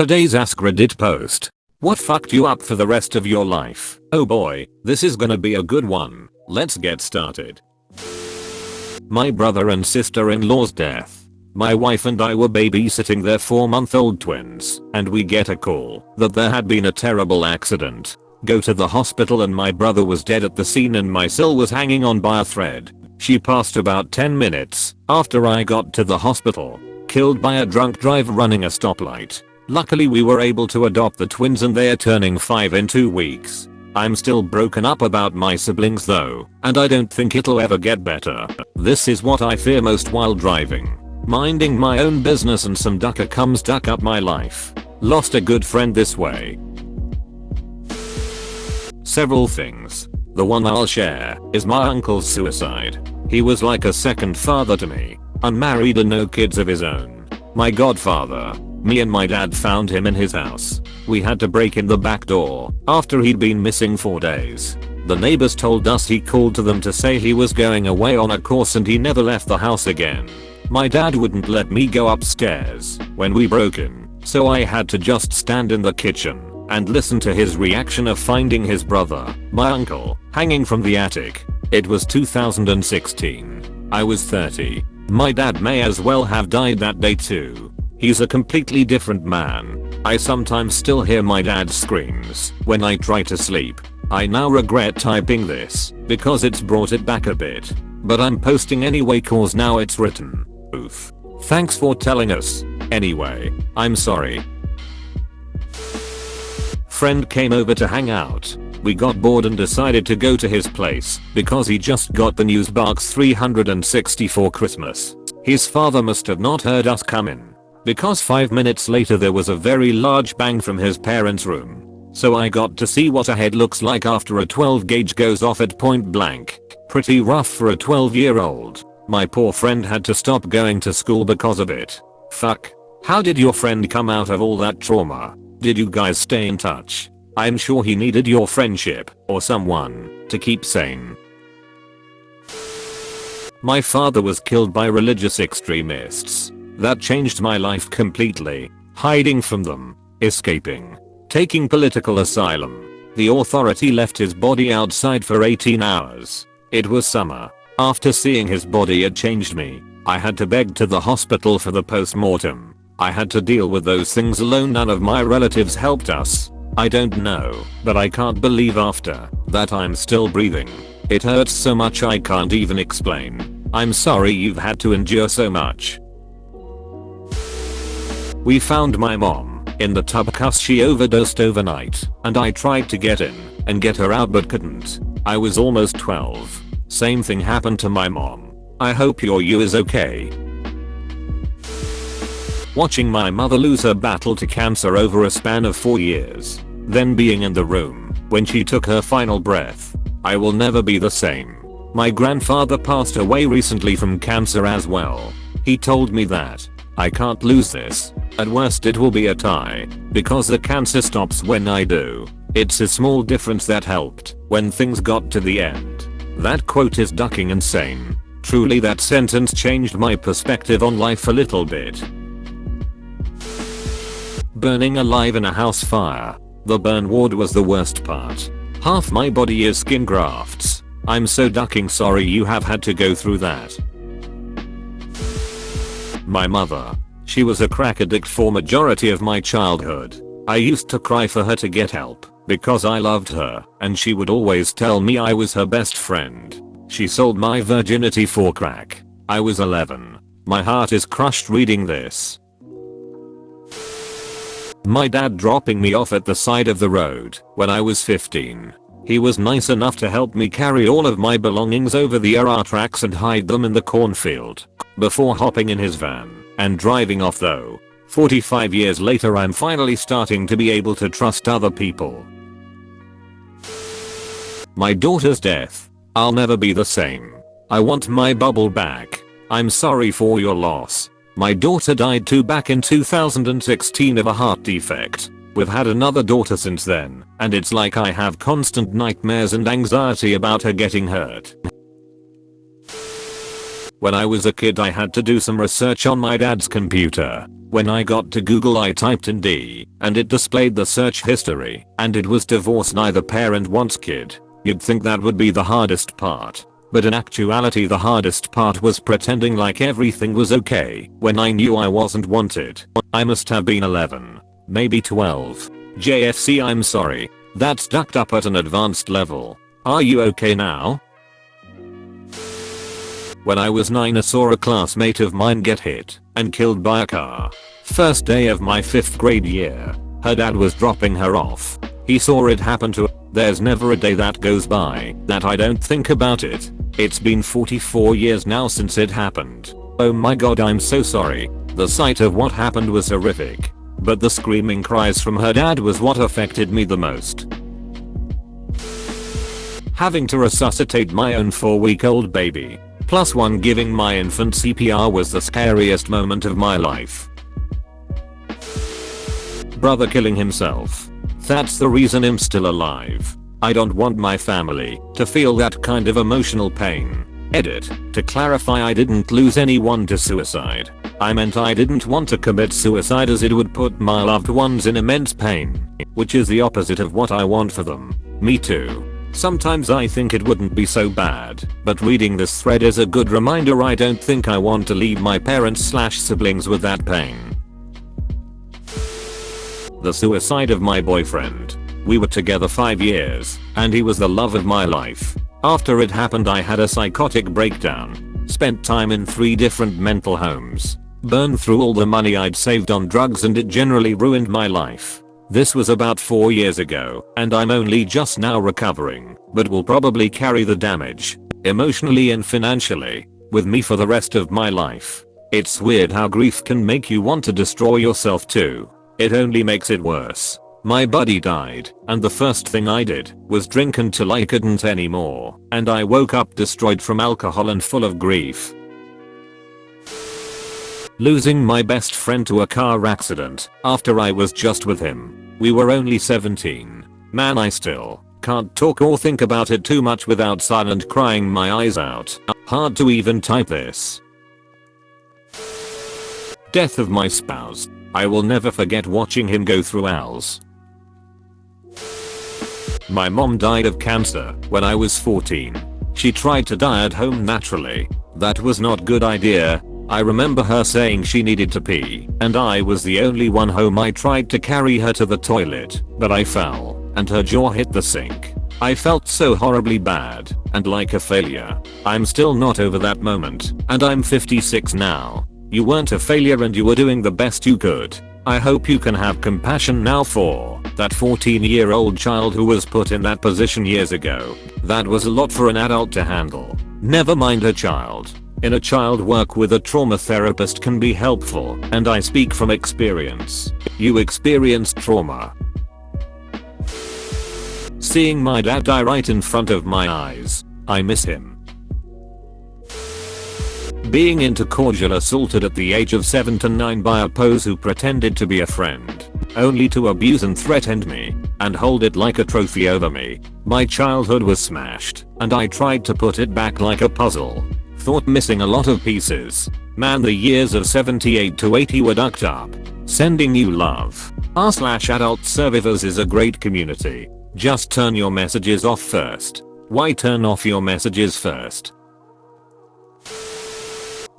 Today's AskReddit post. What fucked you up for the rest of your life? Oh boy, this is gonna be a good one. Let's get started. My brother and sister-in-law's death. My wife and I were babysitting their 4-month-old twins, and we get a call that there had been a terrible accident. Go to the hospital and my brother was dead at the scene and my sil was hanging on by a thread. She passed about 10 minutes after I got to the hospital, killed by a drunk driver running a stoplight. Luckily we were able to adopt the twins and they are turning 5 in 2 weeks. I'm still broken up about my siblings though, and I don't think it'll ever get better. This is what I fear most while driving. Minding my own business and some ducker comes duck up my life. Lost a good friend this way. Several things. The one I'll share is my uncle's suicide. He was like a second father to me, unmarried and no kids of his own. My godfather. Me and my dad found him in his house. We had to break in the back door after he'd been missing 4 days. The neighbors told us he called to them to say he was going away on a course and he never left the house again. My dad wouldn't let me go upstairs when we broke in, so I had to just stand in the kitchen and listen to his reaction of finding his brother, my uncle, hanging from the attic. It was 2016. I was 30. My dad may as well have died that day too. He's a completely different man. I sometimes still hear my dad's screams when I try to sleep. I now regret typing this because it's brought it back a bit. But I'm posting anyway cause now it's written. Oof. Thanks for telling us. Anyway, I'm sorry. Friend came over to hang out. We got bored and decided to go to his place because he just got the news box 360 for Christmas. His father must have not heard us come in, because 5 minutes later there was a very large bang from his parents' room. So I got to see what a head looks like after a 12 gauge goes off at point blank. Pretty rough for a 12-year-old. My poor friend had to stop going to school because of it. Fuck. How did your friend come out of all that trauma? Did you guys stay in touch? I'm sure he needed your friendship or someone to keep sane. My father was killed by religious extremists. That changed my life completely. Hiding from them, escaping, taking political asylum. The authority left his body outside for 18 hours. It was summer. After seeing his body it changed me. I had to beg to the hospital for the post-mortem. I had to deal with those things alone. None of my relatives helped us. I don't know, but I can't believe after that I'm still breathing. It hurts so much I can't even explain. I'm sorry you've had to endure so much. We found my mom in the tub cause she overdosed overnight, and I tried to get in and get her out but couldn't. I was almost 12. Same thing happened to my mom. I hope you is okay. Watching my mother lose her battle to cancer over a span of 4 years, then being in the room when she took her final breath. I will never be the same. My grandfather passed away recently from cancer as well. He told me that I can't lose this. At worst it will be a tie, because the cancer stops when I do. It's a small difference that helped when things got to the end. That quote is ducking insane. Truly that sentence changed my perspective on life a little bit. Burning alive in a house fire. The burn ward was the worst part. Half my body is skin grafts. I'm so ducking sorry you have had to go through that. My mother. She was a crack addict for majority of my childhood. I used to cry for her to get help because I loved her and she would always tell me I was her best friend. She sold my virginity for crack. I was 11. My heart is crushed reading this. My dad dropping me off at the side of the road when I was 15. He was nice enough to help me carry all of my belongings over the tracks and hide them in the cornfield before hopping in his van and driving off though. 45 years later I'm finally starting to be able to trust other people. My daughter's death. I'll never be the same. I want my bubble back. I'm sorry for your loss. My daughter died too back in 2016 of a heart defect. We've had another daughter since then, and it's like I have constant nightmares and anxiety about her getting hurt. When I was a kid I had to do some research on my dad's computer. When I got to Google I typed in D, and it displayed the search history, and it was divorce neither parent wants kid. You'd think that would be the hardest part. But in actuality the hardest part was pretending like everything was okay when I knew I wasn't wanted. I must have been 11, maybe 12. JFC, I'm sorry. That's ducked up at an advanced level. Are you okay now? When I was 9 I saw a classmate of mine get hit and killed by a car. First day of my 5th grade year. Her dad was dropping her off. He saw it happen to her. There's never a day that goes by that I don't think about it. It's been 44 years now since it happened. Oh my god, I'm so sorry. The sight of what happened was horrific. But the screaming cries from her dad was what affected me the most. Having to resuscitate my own 4-week-old baby, plus one giving my infant CPR, was the scariest moment of my life. Brother killing himself. That's the reason I'm still alive. I don't want my family to feel that kind of emotional pain. Edit. To clarify, I didn't lose anyone to suicide. I meant I didn't want to commit suicide as it would put my loved ones in immense pain. Which is the opposite of what I want for them. Me too. Sometimes I think it wouldn't be so bad, but reading this thread is a good reminder I don't think I want to leave my parents/siblings with that pain. The suicide of my boyfriend. We were together 5 years, and he was the love of my life. After it happened I had a psychotic breakdown, spent time in 3 different mental homes, burned through all the money I'd saved on drugs, and it generally ruined my life. This was about 4 years ago, and I'm only just now recovering, but will probably carry the damage, emotionally and financially, with me for the rest of my life. It's weird how grief can make you want to destroy yourself too. It only makes it worse. My buddy died, and the first thing I did was drink until I couldn't anymore, and I woke up destroyed from alcohol and full of grief. Losing my best friend to a car accident after I was just with him. We were only 17. Man, I still can't talk or think about it too much without silent crying my eyes out. Hard to even type this. Death of my spouse. I will never forget watching him go through hell. My mom died of cancer when I was 14. She tried to die at home naturally. That was not a good idea. I remember her saying she needed to pee, and I was the only one home. I tried to carry her to the toilet, but I fell, and her jaw hit the sink. I felt so horribly bad, and like a failure. I'm still not over that moment, and I'm 56 now. You weren't a failure and you were doing the best you could. I hope you can have compassion now for that 14-year-old child who was put in that position years ago. That was a lot for an adult to handle. Never mind a child. In a child, work with a trauma therapist can be helpful, and I speak from experience. You experienced trauma. Seeing my dad die right in front of my eyes. I miss him. Being into cordial assaulted at the age of 7 to 9 by a pose who pretended to be a friend, only to abuse and threaten me, and hold it like a trophy over me. My childhood was smashed, and I tried to put it back like a puzzle. Thought missing a lot of pieces. Man, the years of 78 to 80 were ducked up. Sending you love. r/adult survivors is a great community. Just turn your messages off first. Why turn off your messages first?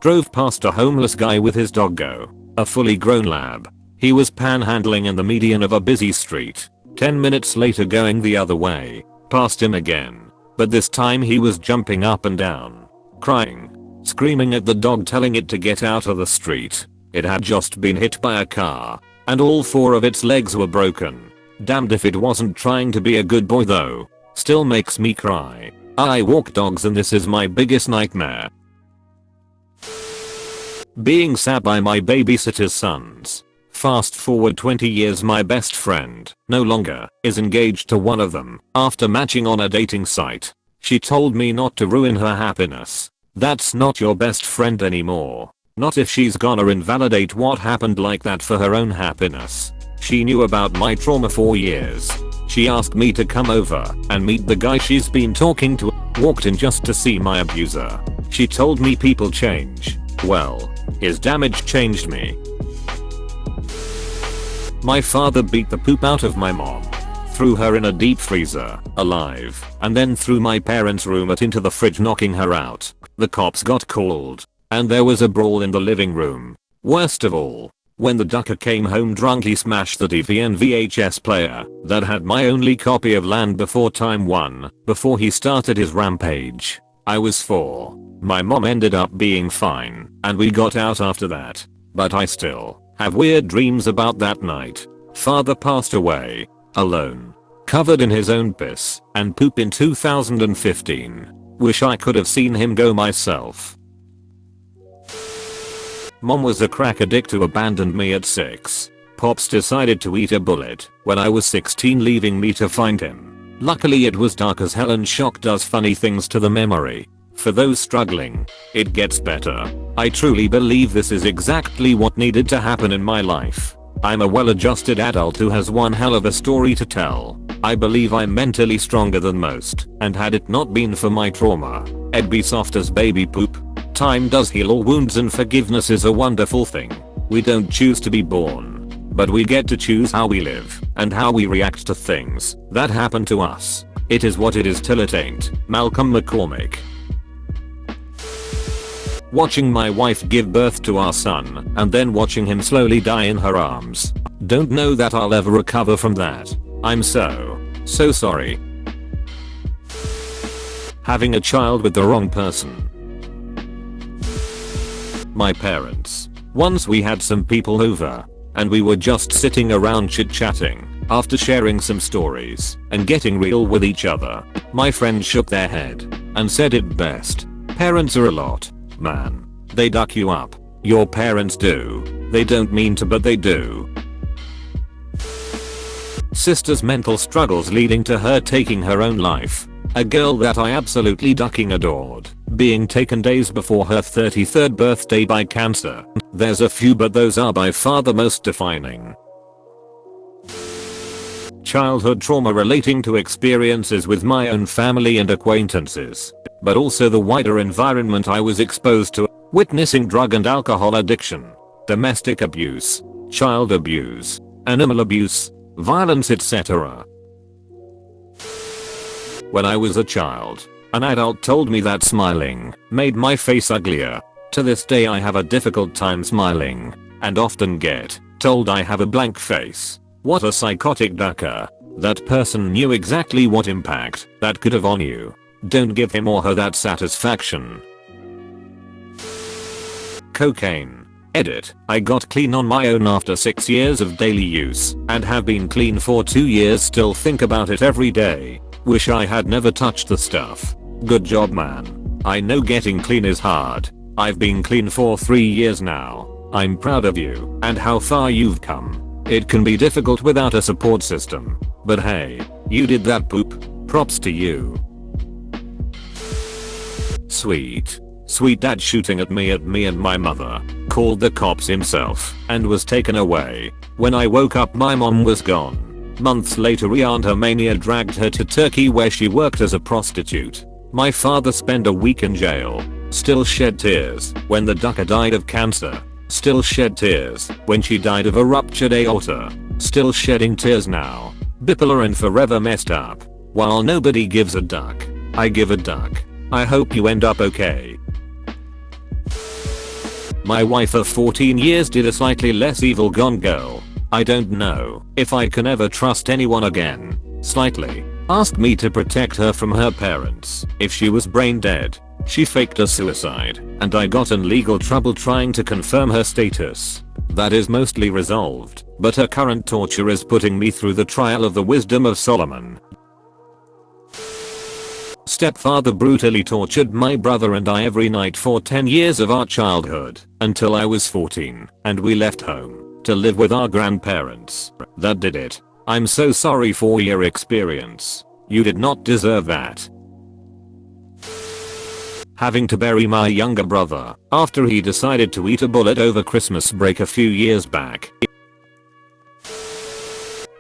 Drove past a homeless guy with his doggo, a fully grown lab. He was panhandling in the median of a busy street. 10 minutes later, going the other way, passed him again. But this time he was jumping up and down, crying, screaming at the dog, telling it to get out of the street. It had just been hit by a car, and all 4 of its legs were broken. Damned if it wasn't trying to be a good boy though. Still makes me cry. I walk dogs and this is my biggest nightmare. Being sat by my babysitter's sons. Fast forward 20 years, my best friend, no longer, is engaged to one of them after matching on a dating site. She told me not to ruin her happiness. That's not your best friend anymore. Not if she's gonna invalidate what happened like that for her own happiness. She knew about my trauma for years. She asked me to come over and meet the guy she's been talking to. Walked in just to see my abuser. She told me people change. Well, his damage changed me. My father beat the poop out of my mom. Threw her in a deep freezer, alive, and then threw my parents' room into the fridge, knocking her out. The cops got called, and there was a brawl in the living room. Worst of all, when the ducker came home drunk, he smashed the TV and VHS player that had my only copy of Land Before Time 1 before he started his rampage. I was 4. My mom ended up being fine, and we got out after that. But I still have weird dreams about that night. Father passed away, alone, covered in his own piss and poop in 2015. Wish I could have seen him go myself. Mom was a crack addict who abandoned me at 6. Pops decided to eat a bullet when I was 16, leaving me to find him. Luckily it was dark as hell, and shock does funny things to the memory. For those struggling, it gets better. I truly believe this is exactly what needed to happen in my life. I'm a well-adjusted adult who has one hell of a story to tell. I believe I'm mentally stronger than most, and had it not been for my trauma, I'd be soft as baby poop. Time does heal all wounds, and forgiveness is a wonderful thing. We don't choose to be born, but we get to choose how we live and how we react to things that happen to us. It is what it is till it ain't. Malcolm McCormick. Watching my wife give birth to our son and then watching him slowly die in her arms. Don't know that I'll ever recover from that. I'm so sorry. Having a child with the wrong person. My parents. Once we had some people over, and we were just sitting around chit-chatting, after sharing some stories and getting real with each other. My friend shook their head and said it best. Parents are a lot, man. They duck you up. Your parents do. They don't mean to, but they do. Sister's mental struggles leading to her taking her own life. A girl that I absolutely ducking adored, being taken days before her 33rd birthday by cancer. There's a few, but those are by far the most defining. Childhood trauma relating to experiences with my own family and acquaintances, but also the wider environment I was exposed to, witnessing drug and alcohol addiction, domestic abuse, child abuse, animal abuse, violence, etc. When I was a child, an adult told me that smiling made my face uglier. To this day I have a difficult time smiling, and often get told I have a blank face. What a psychotic ducker. That person knew exactly what impact that could have on you. Don't give him or her that satisfaction. Cocaine. Edit. I got clean on my own after 6 years of daily use, and have been clean for 2 years. Still think about it every day. Wish I had never touched the stuff. Good job, man. I know getting clean is hard. I've been clean for 3 years now. I'm proud of you and how far you've come. It can be difficult without a support system. But hey, you did that, poop. Props to you. Sweet dad shooting at me and my mother. Called the cops himself and was taken away. When I woke up my mom was gone. Months later Aunt Hermania dragged her to Turkey where she worked as a prostitute. My father spent a week in jail. Still shed tears when the ducker died of cancer. Still shed tears when she died of a ruptured aorta. Still shedding tears now. Bipolar and forever messed up. While nobody gives a duck, I give a duck. I hope you end up okay. My wife of 14 years did a slightly less evil Gone Girl. I don't know if I can ever trust anyone again. Slightly. Asked me to protect her from her parents if she was brain dead. She faked a suicide, and I got in legal trouble trying to confirm her status. That is mostly resolved, but her current torture is putting me through the trial of the wisdom of Solomon. Stepfather brutally tortured my brother and I every night for 10 years of our childhood, until I was 14, and we left home to live with our grandparents. That did it. I'm so sorry for your experience. You did not deserve that. Having to bury my younger brother after he decided to eat a bullet over Christmas break a few years back.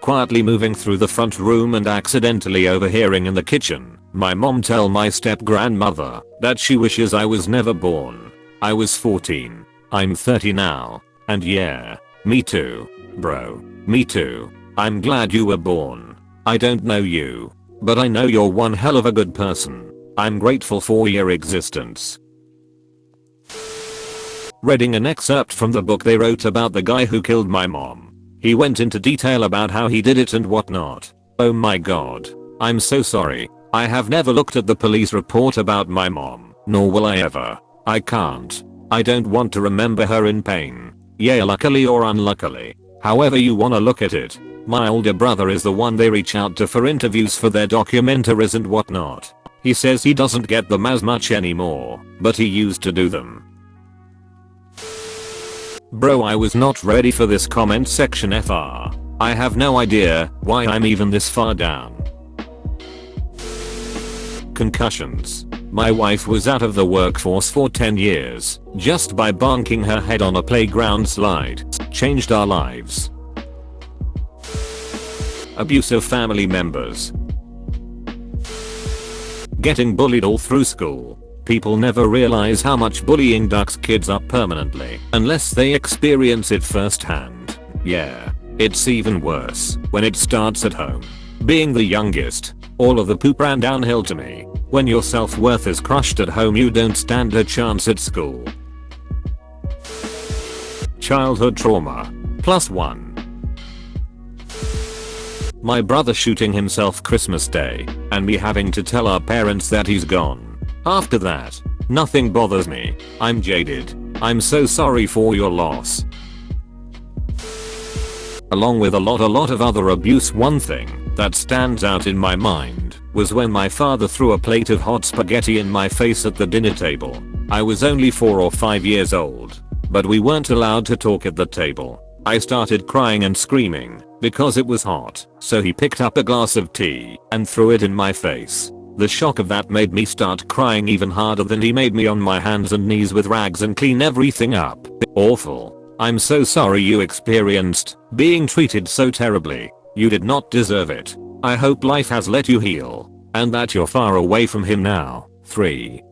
quietly moving through the front room and accidentally overhearing in the kitchen my mom tell my step-grandmother that she wishes I was never born. I was 14. I'm 30 now. And yeah, me too. Bro, me too. I'm glad you were born. I don't know you, but I know you're one hell of a good person. I'm grateful for your existence. Reading an excerpt from the book they wrote about the guy who killed my mom. He went into detail about how he did it and whatnot. Oh my god. I'm so sorry. I have never looked at the police report about my mom, nor will I ever. I can't. I don't want to remember her in pain. Yeah, luckily or unluckily. However you wanna look at it. My older brother is the one they reach out to for interviews for their documentaries and whatnot. He says he doesn't get them as much anymore, but he used to do them. Bro, I was not ready for this comment section FR. I have no idea why I'm even this far down. Concussions. My wife was out of the workforce for 10 years just by bonking her head on a playground slide. Changed our lives. Abusive family members. Getting bullied all through school. People never realize how much bullying ducks kids up permanently unless they experience it firsthand. Yeah, it's even worse when it starts at home. Being the youngest, all of the poop ran downhill to me. When your self-worth is crushed at home, you don't stand a chance at school. Childhood trauma. +1. My brother shooting himself Christmas Day, and me having to tell our parents that he's gone. After that, nothing bothers me. I'm jaded. I'm so sorry for your loss. Along with a lot of other abuse, one thing that stands out in my mind was when my father threw a plate of hot spaghetti in my face at the dinner table. I was only 4 or 5 years old, but we weren't allowed to talk at the table. I started crying and screaming because it was hot, so he picked up a glass of tea and threw it in my face. The shock of that made me start crying even harder than he made me on my hands and knees with rags and clean everything up. Awful. I'm so sorry you experienced being treated so terribly. You did not deserve it. I hope life has let you heal and that you're far away from him now. 3.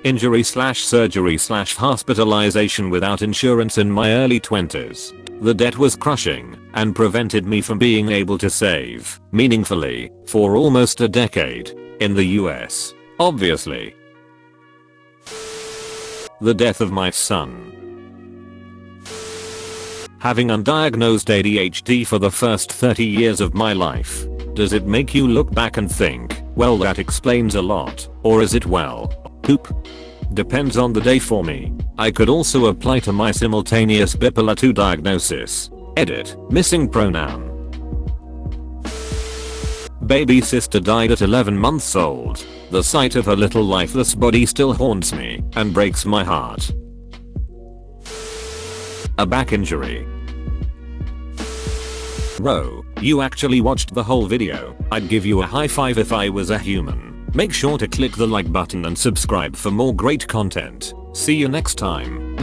Injury/surgery/hospitalization without insurance in my early 20s. The debt was crushing and prevented me from being able to save meaningfully for almost a decade in the US. Obviously. The death of my son. Having undiagnosed ADHD for the first 30 years of my life. Does it make you look back and think, well, that explains a lot, or is it, well, poop? Depends on the day for me. I could also apply to my simultaneous bipolar 2 diagnosis. Edit. Missing pronoun. Baby sister died at 11 months old. The sight of her little lifeless body still haunts me and breaks my heart. A back injury. Bro, you actually watched the whole video. I'd give you a high five if I was a human. Make sure to click the like button and subscribe for more great content. See you next time.